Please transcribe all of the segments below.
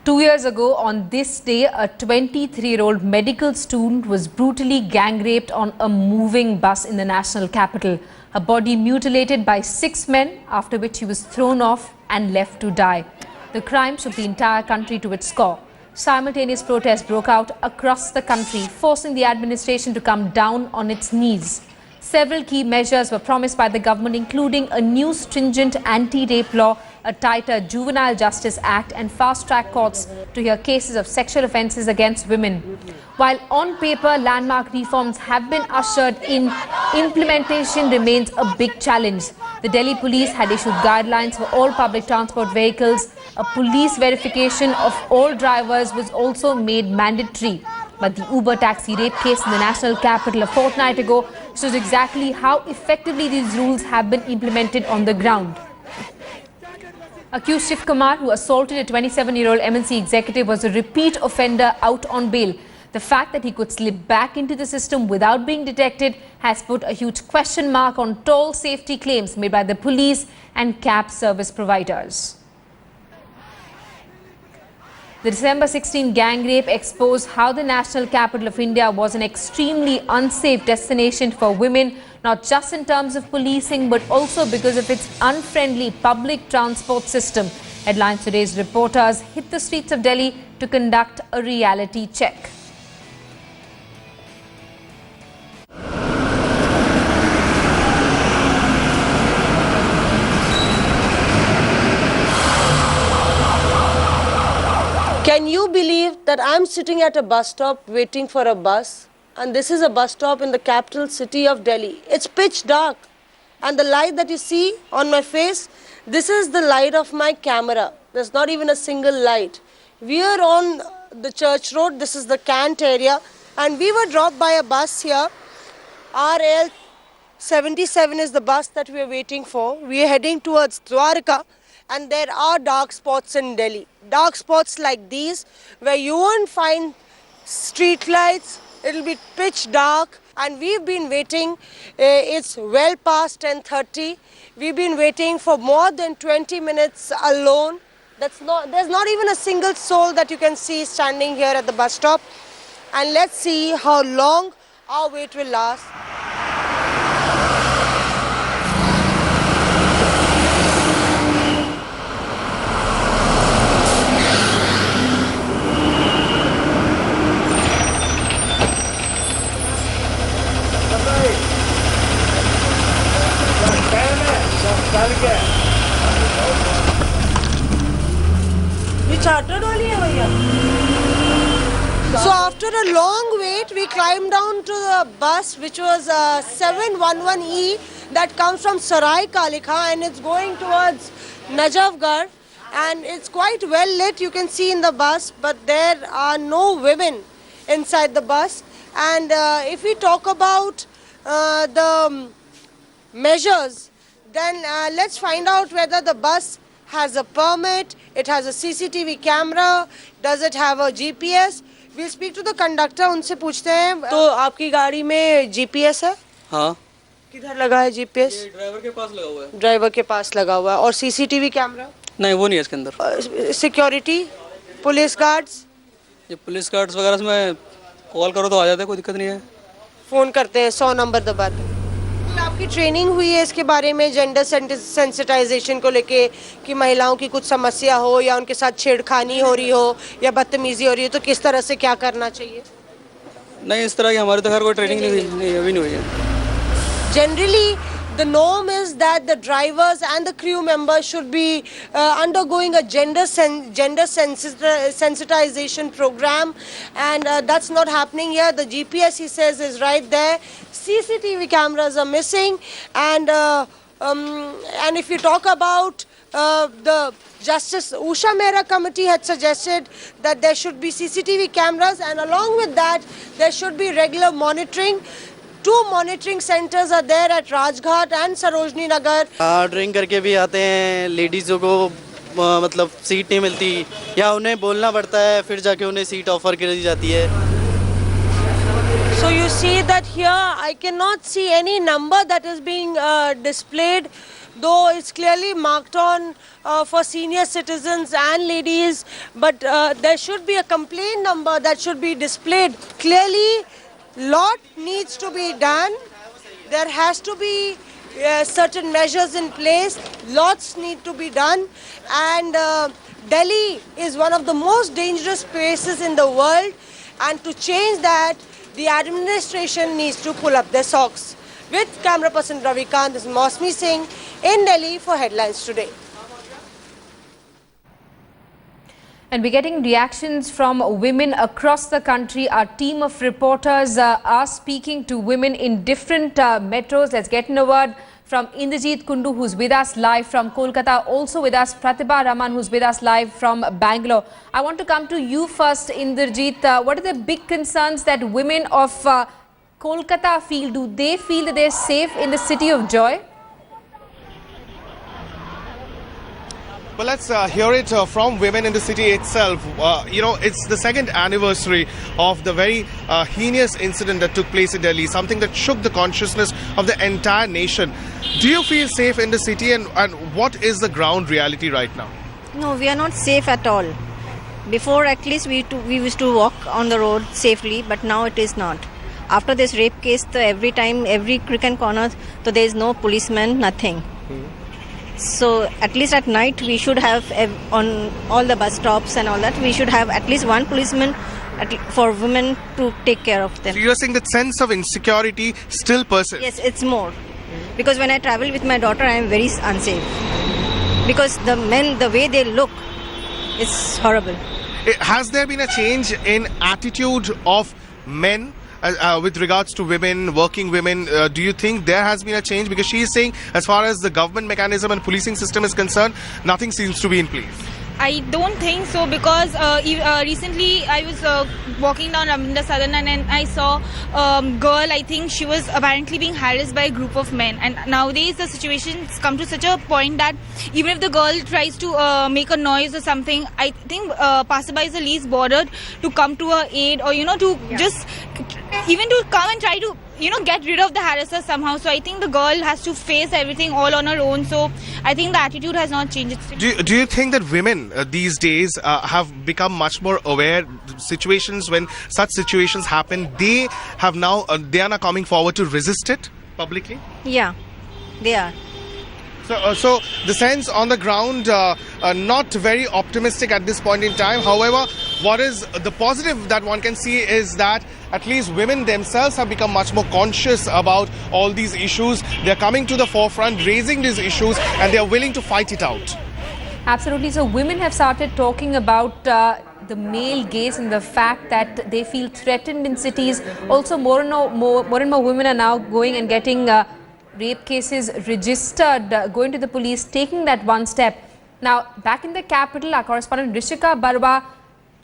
2 years ago, on this day, a 23-year-old medical student was brutally gang-raped on a moving bus in the national capital. Her body mutilated by 6 men, after which she was thrown off and left to die. The crime shook the entire country to its core. Simultaneous protests broke out across the country, forcing the administration to come down on its knees. Several key measures were promised by the government, including a new stringent anti-rape law, a tighter Juvenile Justice Act and fast-track courts to hear cases of sexual offences against women. While on paper landmark reforms have been ushered in, implementation remains a big challenge. The Delhi police had issued guidelines for all public transport vehicles. A police verification of all drivers was also made mandatory. But the Uber taxi rape case in the national capital a fortnight ago shows exactly how effectively these rules have been implemented on the ground. Accused Shiv Kumar, who assaulted a 27-year-old MNC executive, was a repeat offender out on bail. The fact that he could slip back into the system without being detected has put a huge question mark on toll safety claims made by the police and cab service providers. The December 16 gang rape exposed how the national capital of India was an extremely unsafe destination for women, not just in terms of policing, but also because of its unfriendly public transport system. Headlines Today's reporters hit the streets of Delhi to conduct a reality check. Can you believe that I'm sitting at a bus stop waiting for a bus, and this is a bus stop in the capital city of Delhi. It's pitch dark, and the light that you see on my face, this is the light of my camera. There's not even a single light. We are on the Church Road. This is the Cant area, and we were dropped by a bus here. RL 77 is the bus that we are waiting for. We are heading towards Dwarka. And there are dark spots in Delhi. Dark spots like these, where you won't find street lights. It'll be pitch dark. And we've been waiting. It's well past 10:30. We've been waiting for more than 20 minutes alone. There's not even a single soul that you can see standing here at the bus stop. And let's see how long our wait will last. So after a long wait, we climbed down to the bus, which was 711E, that comes from Sarai Kalikha, and it's going towards Najafgarh, and it's quite well lit, you can see in the bus, but there are no women inside the bus. And if we talk about the measures, then let's find out whether the bus has a permit, it has a CCTV camera, does it have a GPS? We'll speak to the conductor, उनसे पूछते हैं. तो आपकी गाड़ी में GPS है? हाँ. किधर लगा है GPS? ये ड्राइवर के पास लगा हुआ है. ड्राइवर के पास लगा हुआ है. और CCTV कैमरा? नहीं, वो नहीं है इसके अंदर. Security, police guards? ये पुलिस गार्ड्स वगैरह में कॉल करो तो आ जाते हैं, कोई दिक्कत नहीं है. फोन करते हैं, 100 नंबर दबाते हैं. आपकी ट्रेनिंग हुई है इसके बारे में, जेंडर सेंसिटाइजेशन को लेके, कि महिलाओं की कुछ समस्या हो या उनके साथ छेड़खानी हो रही हो या बदतमीजी हो रही हो तो किस तरह से क्या करना चाहिए? नहीं, इस तरह की हमारी तो खैर कोई ट्रेनिंग नहीं अभी नहीं हुई है. Generally the norm is that the drivers and the crew members should be undergoing a gender sensitization program, and that's not happening here. The GPS, he says, is right there. CCTV cameras are missing, and if you talk about the Justice Usha Mehra committee had suggested that there should be CCTV cameras, and along with that there should be regular monitoring. 2 monitoring centers are there at Rajghat and Sarojini Nagar. Drink करके भी आते हैं, लेडीज़ों को मतलब seat नहीं मिलती या उन्हें बोलना पड़ता है, फिर जाके उन्हें सीट ऑफर करी जाती है. So you see that here I cannot see any number that is being displayed, though it's clearly marked on for senior citizens and ladies, but there should be a complaint number that should be displayed. Clearly, lot needs to be done. There has to be certain measures in place. Lots need to be done, and Delhi is one of the most dangerous places in the world, and to change that, the administration needs to pull up their socks. With camera person Ravi Kant, this is Mosmi Singh in Delhi for Headlines Today. And we're getting reactions from women across the country. Our team of reporters are speaking to women in different metros. Let's get in a word from Indrajit Kundu, who's with us live from Kolkata. Also with us, Pratibha Raman, who's with us live from Bangalore. I want to come to you first, Indrajit. What are the big concerns that women of Kolkata feel? Do they feel that they're safe in the city of joy? Well, let's hear it from women in the city itself. It's the second anniversary of the very heinous incident that took place in Delhi, something that shook the consciousness of the entire nation. Do you feel safe in the city, and what is the ground reality right now? No, we are not safe at all. Before, at least we used to walk on the road safely, but now it is not. After this rape case, every time, every crick and corner, so there is no policeman, nothing. So at least at night we should have on all the bus stops and all that, we should have at least one policeman for women to take care of them. So you're saying that sense of insecurity still persists? Yes, it's more. Because when I travel with my daughter, I am very unsafe. Because the men, the way they look, is horrible. Has there been a change in attitude of men with regards to women, working women? Do you think there has been a change? Because she is saying, as far as the government mechanism and policing system is concerned, nothing seems to be in place. I don't think so, because recently I was walking down Raminda Sadan and I saw a girl. I think she was apparently being harassed by a group of men, and nowadays the situation has come to such a point that even if the girl tries to make a noise or something, I think passerby is the least bothered to come to her aid, or just even to come and try to get rid of the harasser somehow. So I think the girl has to face everything all on her own. So I think the attitude has not changed. Do you think that women these days have become much more aware? Situations, when such situations happen, they are now coming forward to resist it publicly? Yeah, they are. So the sense on the ground, not very optimistic at this point in time. However, what is the positive that one can see is that at least women themselves have become much more conscious about all these issues. They're coming to the forefront, raising these issues, and they're willing to fight it out. Absolutely. So women have started talking about the male gaze and the fact that they feel threatened in cities. Also, more and more women are now going and getting rape cases registered, going to the police, taking that one step. Now, back in the capital, our correspondent Rishika Barwa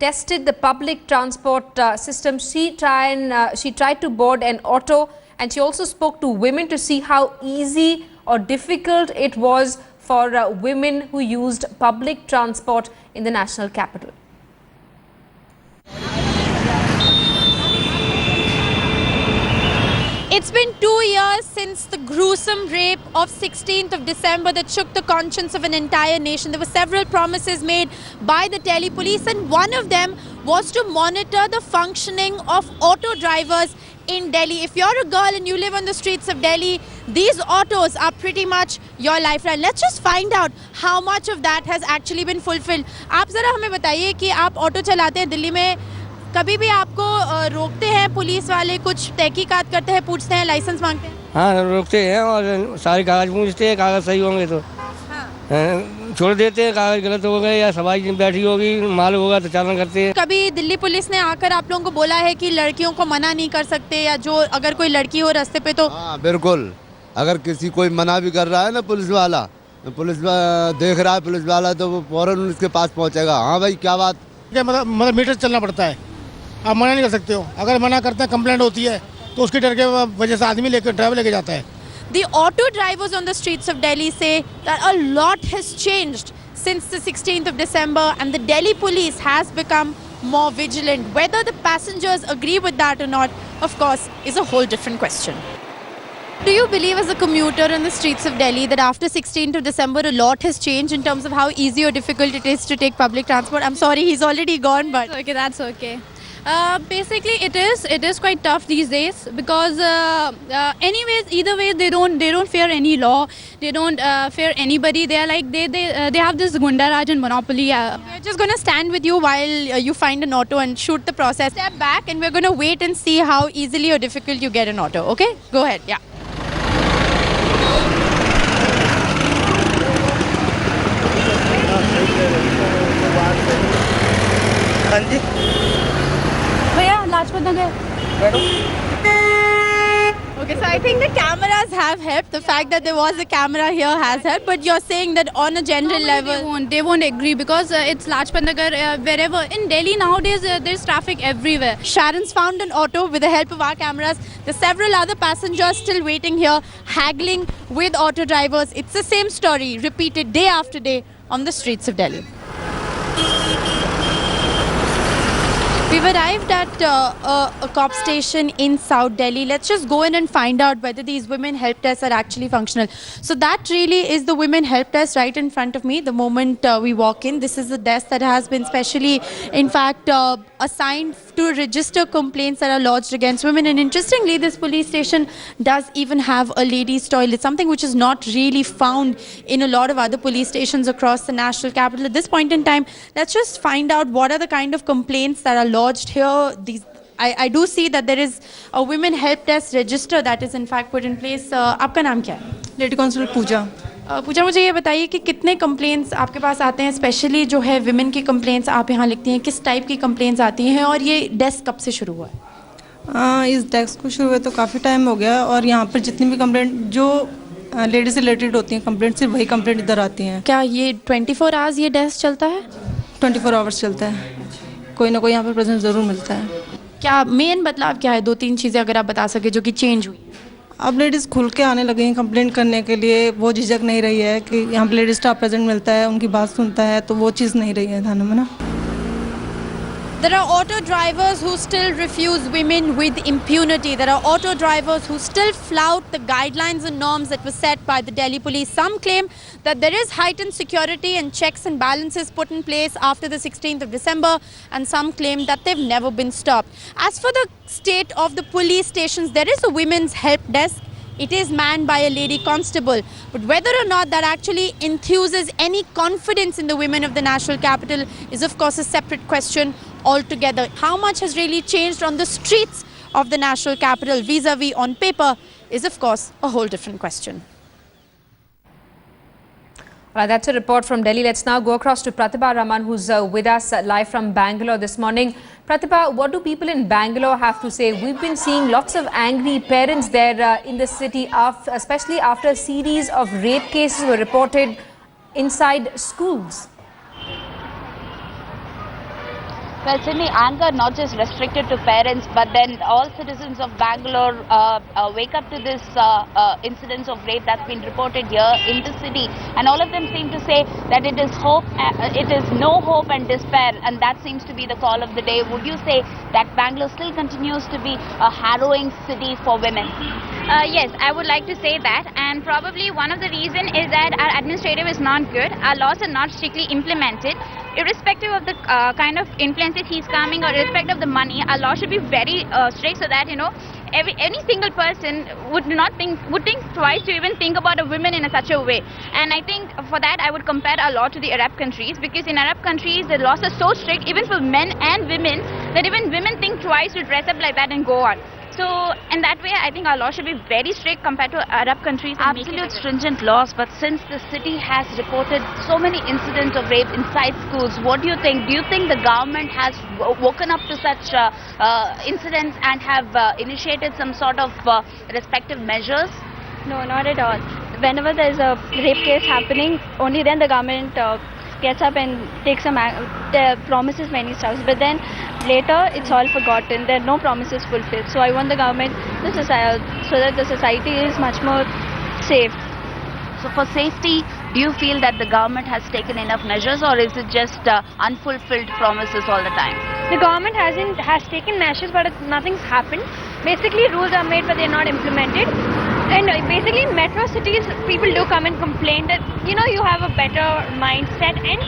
tested the public transport system. She tried to board an auto, and she also spoke to women to see how easy or difficult it was for women who used public transport in the national capital. It's been 2 years since the gruesome rape of 16th of December that shook the conscience of an entire nation. There were several promises made by the Delhi police, and one of them was to monitor the functioning of auto drivers in Delhi. If you're a girl and you live on the streets of Delhi, these autos are pretty much your lifeline. Let's just find out how much of that has actually been fulfilled. आप जरा हमें बताइए कि आप auto चलाते हैं दिल्ली में, कभी भी आपको रोकते हैं पुलिस वाले, कुछ तहकीकात करते हैं, पूछते हैं, लाइसेंस मांगते हैं? हाँ, रोकते हैं और सारे कागज पूछते हैं, कागज सही होंगे तो छोड़ देते हैं, कागज गलत हो गए या सवारी बैठी होगी, माल होगा तो चालान करते हैं। कभी दिल्ली पुलिस ने आकर आप लोगों को बोला है कि लड़कियों को मना नहीं कर सकते, या जो अगर कोई लड़की हो रास्ते पे तो? हाँ बिल्कुल, अगर किसी कोई मना भी कर रहा है ना पुलिस वाला, पुलिस देख रहा है पुलिस वाला, तो वो फौरन उसके पास पहुंचेगा। हाँ भाई क्या बात, मतलब मीटर चलना पड़ता है, आप मना नहीं कर सकते हो। अगर मना करते हैं कंप्लेंट होती है तो उसकी डर के वजह से आदमी ड्राइवर लेके जाता है। The auto drivers on the streets of Delhi say that a lot has changed since the 16th of December, and the Delhi police has become more vigilant. Whether the passengers agree with that or not, of course, is a whole different question. Do you believe as a commuter on the streets of Delhi that after 16th of December a lot has changed in terms of how easy or difficult it is to take public transport? I'm sorry, he's already gone, but... Okay, that's okay. Basically, it is quite tough these days because anyways, either way, they don't fear any law. They don't fear anybody. They are like they have this Gunda Raj and monopoly. We're just going to stand with you while you find an auto and shoot the process. Step back and we're going to wait and see how easily or difficult you get an auto. Okay? Go ahead. Yeah. हाँ जी भैया Lajpat Nagar Okay, so I think the cameras have helped. The fact that there was a camera here has helped. But you're saying that on a general level... They won't agree because it's Lajpat Nagar, wherever. In Delhi nowadays, there's traffic everywhere. Sharon's found an auto with the help of our cameras. There's several other passengers still waiting here, haggling with auto drivers. It's the same story, repeated day after day on the streets of Delhi. We've arrived at a cop station in South Delhi. Let's just go in and find out whether these women help desks are actually functional. So that really is the women help desk right in front of me. The moment we walk in, this is a desk that has been specially, in fact, assigned to register complaints that are lodged against women. And interestingly, this police station does even have a ladies' toilet, something which is not really found in a lot of other police stations across the national capital. At this point in time, let's just find out what are the kind of complaints that are lodged here. I do see that there is a women help desk register that is in fact put in place. आपका नाम क्या है? Lady constable पूजा। पूजा, मुझे ये बताइए कि कितने complaints आपके पास आते हैं, स्पेशली जो है विमेन की कंप्लेंट्स आप यहाँ लिखती हैं, किस टाइप की कंप्लेंट्स आती हैं और ये डेस्क कब से शुरू हुआ है? इस डेस्क को शुरू हुए तो काफ़ी टाइम हो गया और यहाँ पर जितनी भी कंप्लेंट जो लेडीज रिलेटेड होती हैं कंप्लेंट, सिर्फ वही कंप्लेंट इधर आती हैं। क्या ये 24 आवर्स ये डेस्क चलता है? 24 आवर्स चलता है, कोई ना कोई यहाँ पर प्रेजेंट ज़रूर मिलता है। क्या मेन बदलाव क्या है? 2-3 चीज़ें अगर आप बता सके जो कि चेंज हुई। अब लेडीज़ खुल के आने लगी हैं कंप्लेंट करने के लिए, वो झिझक नहीं रही है कि यहाँ पर लेडीज स्टाफ प्रेजेंट मिलता है, उनकी बात सुनता है, तो वो चीज़ नहीं रही है थाने में ना। There are auto drivers who still refuse women with impunity. There are auto drivers who still flout the guidelines and norms that were set by the Delhi police. Some claim that there is heightened security and checks and balances put in place after the 16th of December, and some claim that they've never been stopped. As for the state of the police stations, there is a women's help desk. It is manned by a lady constable. But whether or not that actually enthuses any confidence in the women of the national capital is of course a separate question altogether. How much has really changed on the streets of the national capital vis-a-vis on paper is of course a whole different question. Well, that's a report from Delhi. Let's now go across to Pratibha Raman, who's with us live from Bangalore this morning. Pratibha, what do people in Bangalore have to say? We've been seeing lots of angry parents there in the city, especially after a series of rape cases were reported inside schools. Well, Sydney, anger not just restricted to parents, but then all citizens of Bangalore wake up to this incidents of rape that's been reported here in the city, and all of them seem to say that it is hope, it is no hope and despair, and that seems to be the call of the day. Would you say that Bangalore still continues to be a harrowing city for women? Yes, I would like to say that, and probably one of the reason is that our administrative is not good, our laws are not strictly implemented. Irrespective of the kind of influences he's coming, or irrespective of the money, our law should be very strict so that, you know, any single person would think twice to even think about a woman in such a way. And I think for that I would compare our law to the Arab countries, because in Arab countries the laws are so strict even for men and women that even women think twice to dress up like that and go on. So in that way, I think our law should be very strict compared to Arab countries. Absolute stringent laws, but since the city has reported so many incidents of rape inside schools, what do you think? Do you think the government has woken up to such incidents and have initiated some sort of respective measures? No, not at all. Whenever there is a rape case happening, only then the government gets up and takes some promises many stuff, but then later it's all forgotten. There are no promises fulfilled. So I want the government so that the society is much more safe. So for safety, do you feel that the government has taken enough measures, or is it just unfulfilled promises all the time? The government has taken measures, but nothing's happened. Basically rules are made but they're not implemented. And basically in metro cities, people do come and complain that, you know, you have a better mindset. And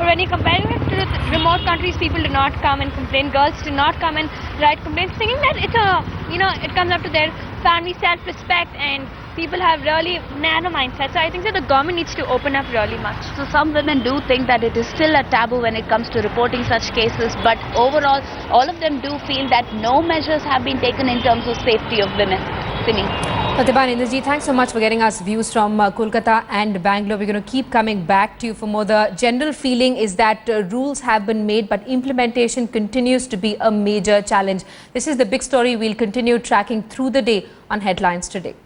when you compare it to the remote countries, people do not come and complain. Girls do not come and write complaints, thinking that it's a, you know, it comes up to their family self-respect, and people have really narrow mindset. So I think that the government needs to open up really much. So some women do think that it is still a taboo when it comes to reporting such cases, but overall, all of them do feel that no measures have been taken in terms of safety of women. Simi. Pratibha and Indrajit, thanks so much for getting us views from Kolkata and Bangalore. We're going to keep coming back to you for more. The general feeling is that rules have been made, but implementation continues to be a major challenge. This is the big story we'll continue tracking through the day on Headlines Today.